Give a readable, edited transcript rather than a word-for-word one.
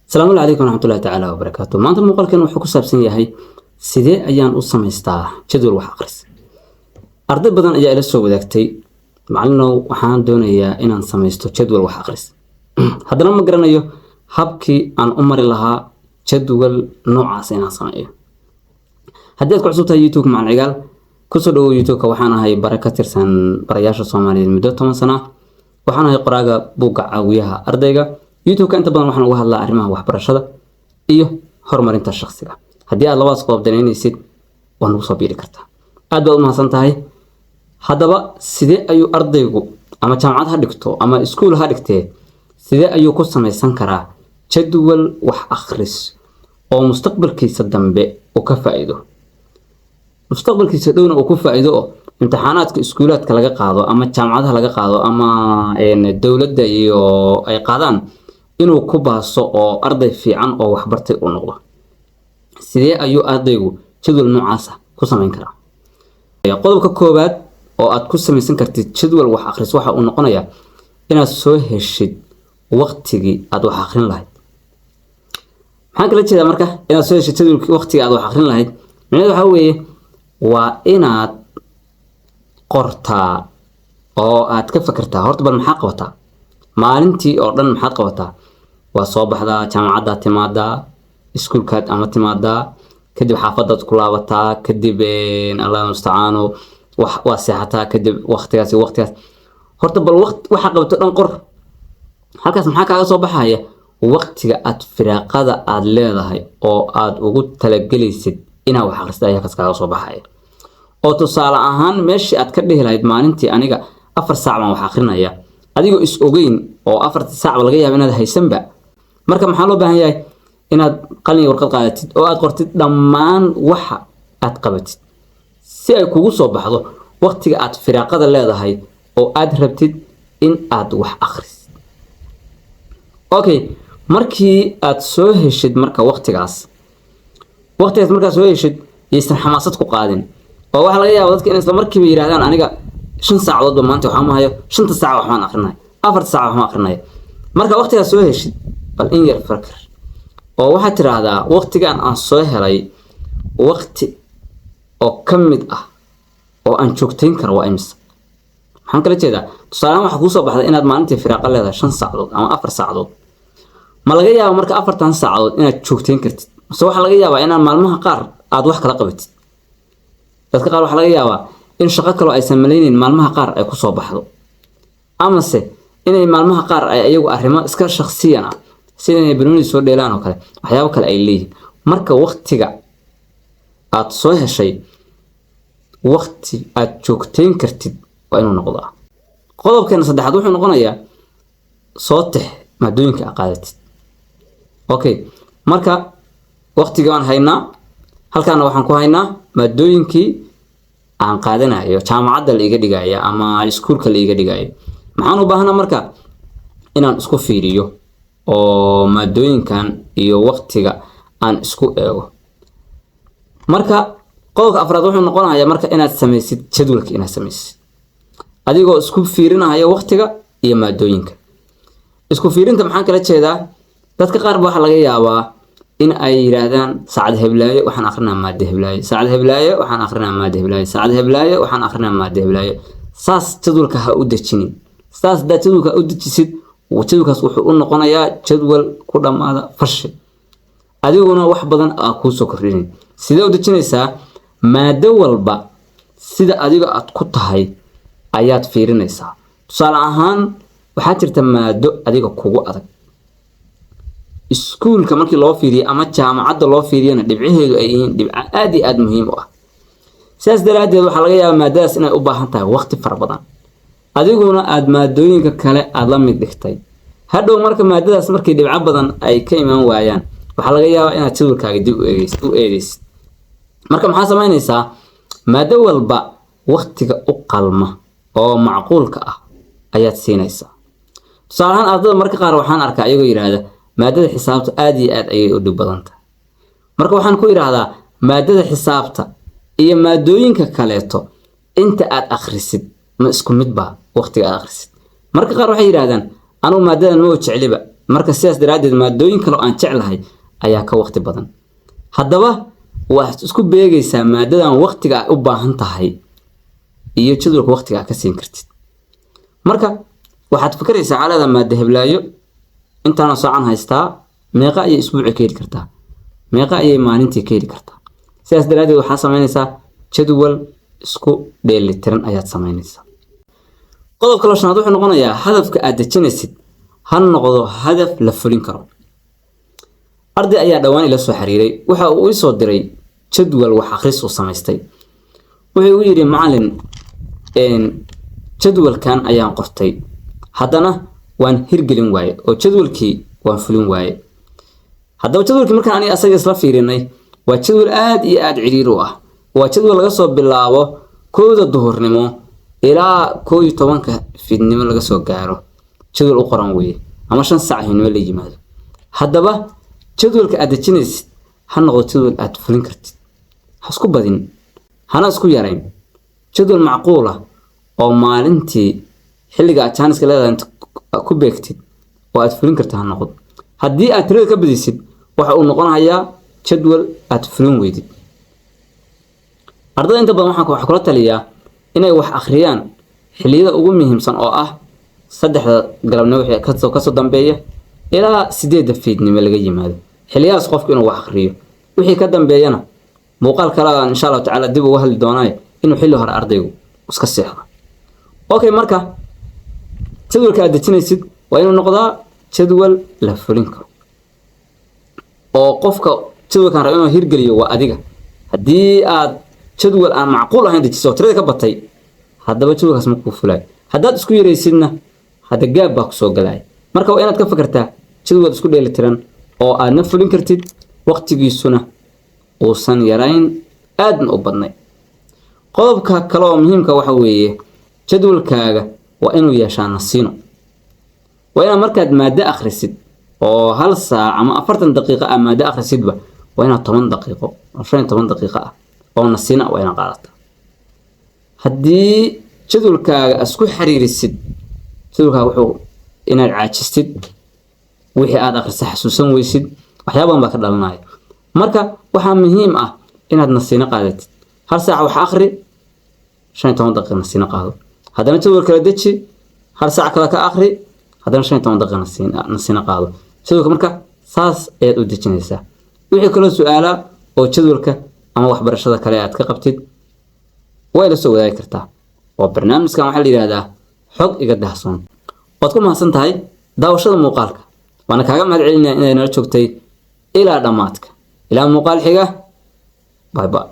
السلام عليكم ورحمة الله تعالى وبركاته. maanta muuqaalkan wuxuu ku saabsan yahay sidee ayaan u samaystaa jadwal wax akhris. Arday badan ayaa ila soo wadaagtay macallinow waxaan doonayaa inaan samaysto jadwal wax akhris. Haddana ma garanayo habkii aan u mari lahaa jadwal noocaas inaan sameeyo. Haddii aad ku cusub tahay YouTube macallin cigaal ku soo dhawow YouTube-ka waxaan ahay bara ka tirsan barayaasha Soomaaliyeed muddo 10 sano. Waxaan ahay qoraaga buugga caawiyaha ardayga. YouTube-ka inta badan waxaan uga hadlaa arrimaha waxbarashada iyo horumarinta shakhsiga. Haddii aad labadaas qodob danaynaysid waan ugu soo biiri kartaa. Aad baad u mahadsan tahay. Haddaba sidee ayuu ardaygu ama jaamacad ha dhigto ama iskuul ha dhigtee sidee ayuu ku samaysan karaa jadwal wax akhris oo mustaqbalkiisa dambe uu ka faa'iido. Mustaqbalkiisa dhowna uu ku faa'iido oo imtixaanaadka iskuulaadka laga qaado ama jaamacadaha laga qaado ama dawladda iyo ay qaadaan inuu ku baaso oo arday fiican oo wax bartay uu noqdo. Sidee ayuu ardaygu jadwal noocaas ah ku samayn karaa? Qodobka koowaad oo aad ku samaysan kartid jadwal wax akhris waxa uu noqonayaa inaad soo heshid waqtigii aad wax akhrin lahayd. Maxaan kala jeedaa marka inaad soo heshid jadwalkii waqtigii aad wax akhrin lahayd? Macnaheedu waxa weeye waa inaad qortaa oo aad ka fikirtaa horta bal maxaa qabataa maalintii oo dhan maxaad qabataa waa soo baxdaa jaamacadda timaadaa iskuulkaad ama timaadaa kadib xaafadaad ku laabataa kadib Allah musta'aano waa seexataa kadib waqtigaas horta bal waxa qabato dhan qor halkaas maxaa kaaga soo baxaya waqtiga aad firaaqada aad leedahay oo aad ugu talagelaysid inaad wax akhristo ayaa kaaga soo baxaya oo tusaale ahaan meeshii aad ka dhihi lahayd maalintii aniga 4 saac baan wax akhrinaya adigoo is ogeyn oo 4 saac laga yaabo inaad haysanba marka maxaa loo baahan yahay inaad qalin warqad qaadatid oo aad qortid dhammaan waxa aad qabatid si ay kugu soo baxdo waqtiga aad firaaqada leedahay oo aad rabtid in aad wax akhrisid. Okay, markii aad soo heshid marka waqtigaas markaa soo heshid yeesan xamaasad ku qaadin oo waxa laga yaabaa dadka in isla markiiba yiraahdaan aniga 5 saacadood maanta waxaan ma hayo 5 saac waxaan akhrinay 4 saac waxaan akhrinay marka waqtigaas soo heshid bal in yar fakir oo waxa tiraahdaa waqtigan aan soo helay waqti oo kamid ah oo aan joogtayn karo waa imisa maxaan kala jeedaa tusaale waxa ku soo baxday inaad maalintii firaaqa leedahay 5 saacadood ama 4 saacadood ma laga yaabaa marka 4 saacadood inaad joogtayn kartid mise waxa laga yaabaa inaad maalmaha qaar aad wax kala qabatid dadka qaar waxa laga yaabaa in shaqo kale ay sameeyeen maalmaha qaar ay ku soo baxdo ama se inay maalmaha qaar ay ayagu arrimo iska shakhsiyan ah sida inay banooni soo dheelaan oo kale waxyaabo kale ay leeyihiin marka waqtiga aad soo heshay waqti aad joogtayn kartid waa inuu noqdaa. Qodobkeena saddexaad wuxuu noqonayaa soo tix maadooyinka aad qaadatid. Okay, marka waqtiga aan haynaa halkaana waxaan ku haynaa maadooyinkii aan qaadanayo jaamacadda la iga dhigaya ama iskuulka la iga dhigayo maxaan u baahnaa marka inaan isku fiiriyo oo maadooyinkan iyo waqtiga aan isku eego. Marka qodobka afraad wuxuu noqonayaa marka inaad samaysid jadwalka inaad samaysid adigoo isku fiirinayo waqtiga iyo maadooyinka. Isku fiirinta maxaan kala jeedaa dadka qaar waxa laga yaabaa in ay yiraahdaan saacad heblaayo waxaan akhrinaa maadada heblaayo saacad heblaayo waxaan akhrinaa maadada heblaayo saacad heblaayo waxaan akhrinaa maadada heblaayo saas jadwalka ha u dejinin saas jadwalka u dejisid jadwalkaas wuxuu u noqonayaa jadwal ku dhamaada fashil adiguna wax badan ku soo kordhin sidee u dejinaysaa maado walba sida adiga aad ku tahay ayaad fiirinaysaa tusaale ahaan waxa jirta maado adiga kugu adag iskuulka markii loo fiiriyo ama jaamacadda loo fiiriyana dhibcaheedu ay yihiin dhibca aad iyo aad muhiim u ah sidaas daraadeed waxa laga yaabaa maadadaas inay u baahan tahay waqti fara badan adiguna aad maadooyinka kale aad la mid dhigtay hadhow marka maadadaas markii dhibco badan ay ka iman waayaan waxa laga yaabaa inaad jadwalkaaga dib u eegaysid marka maxaa samaynaysaa maado walba waqtiga u qalma oo macquulka ah ayaad siinaysaa tusaale ahaan ardayda marka qaar waxaan arkaa ayagoo yiraahda maadada xisaabta aad iyo aad ayay u dhib badan tahay marka waxaan ku yiraahdaa maadada xisaabta iyo maadooyinka kaleeto inta aad akhrisid ma isku mid ba waqtiga aad akhrisid marka qaar waxay yiraahdaan anu maadadan ma jeceliba marka sidaas daraadeed maadooyin kale oo aan jeclahay ayaa ka waqti badan. haddaba waxaad isku beegaysaa maadadan waqtiga ay u baahan tahay iyo jadwalka waqtiga ka siin kartid. marka waxaad fikraysaa calada maada heblaayo intaana saacan haystaa meeqa ay isbuuci ka heli kartaa, meeqa ay maalintii ka heli kartaa. sidaas daraadeed waxaad samaynaysaa jadwal isku dheelitiran ayaad samaynaysaa. qodobka shanaad wuxuu noqonayaa hadafka aad dejinaysid ha noqdo hadaf la fulin karo. arday ayaa dhawaan ila soo xiriiray waxa uu soo diray jadwal wax akhris uu samaystay. wuxuu yiri macallin jadwalkan ayaan qortay haddana waan hirgelin waaye oo jadwalkii waan fulin waaye. haddaba jadwalkii markaan aniga asaga isla fiirinay waa jadwal aad iyo aad ciriir u ah. waa jadwal laga soo bilaabo 1:00 duhurnimo ilaa 11:00 fiidnimo laga soo gaaro. jadwal u qoran weeye ama 5 saac habeenimo la yimaado. haddaba jadwalka aad dejinaysid ha noqdo jadwal aad fulin kartid, ha isku badin hana isku yarayn. jadwal macquul ah oo maalintii xilliga aad jaaniska leedahay ku beegtid oo aad fulin kartaa ha noqdo. haddii aad tirada ka badisid waxa uu noqonayaa jadwal aad fulin weydid. ardayda inta badan waxaan kula taliyaa inay wax akhriyaan xilliyada ugu muhiimsan oo ah 3 galabnimo wixii ka soo dambeeya ilaa 8 fiidnimo laga yimaado. xilliyaas qofku inuu wax akhriyo wixii ka dambeeyana muuqaal kale insha Allah taala dib ugu hadli doonaa inuu xilli hore ardaygu iska seexdo. okay marka jadwalka aad dejinaysid waa inuu noqdaa jadwal la fulin karo oo qofka jadwalkan rabo inuu hirgeliyo waa adiga. haddii aad jadwal aan macquul ahayn dejiso tirada ka batay haddaba jadwalkaas ma ku fulay. haddaad isku yaraysidna hadda gaab baa ku soo galay. marka waa inaad ka fikirtaa jadwal isku dheelitiran oo aadna fulin kartid waqtigiisuna uusan yarayn aadna u badnay. qodobka kale oo muhiimka waxa weeye jadwalkaaga waa inuu yeeshaa nasiino. waa inaad markaad maada akhrisid oo 1 saac ama 40 daqiiqo ah maada akhrisidba waa inaad 10 daqiiqo 15 daqiiqo ah oo nasiino waa inaad qaadataa. haddii jadwalkaaga isku xiriirisid jadwalkaaga wuxuu inaad caajistid wixii aad akhrisay xasuusan weysid waxyaabahan baa ka dhalanaya. marka waxaa muhiim ah inaad nasiino qaadatid. 1 saac wax akhri 15 daqiiqo nasiino qaado. haddana jadwal kala deji 1 saac kale ka akhri haddana 15 daqiiqo nasiino qaado. jadwalka marka saas ayaad u dejinaysaa. wixii kale su'aala oo jadwalka ama waxbarashada kale aad ka qabtid way la soo wadaagi kartaa. oo barnaamijkan waxa la yiraahdaa xog iga dahsoon. waad ku mahadsan tahay daawashada muuqaalka. waana kaaga mahadcelinayaa inaad nala joogtay ilaa dhamaadka. ilaa muuqaal xiga. bye bye.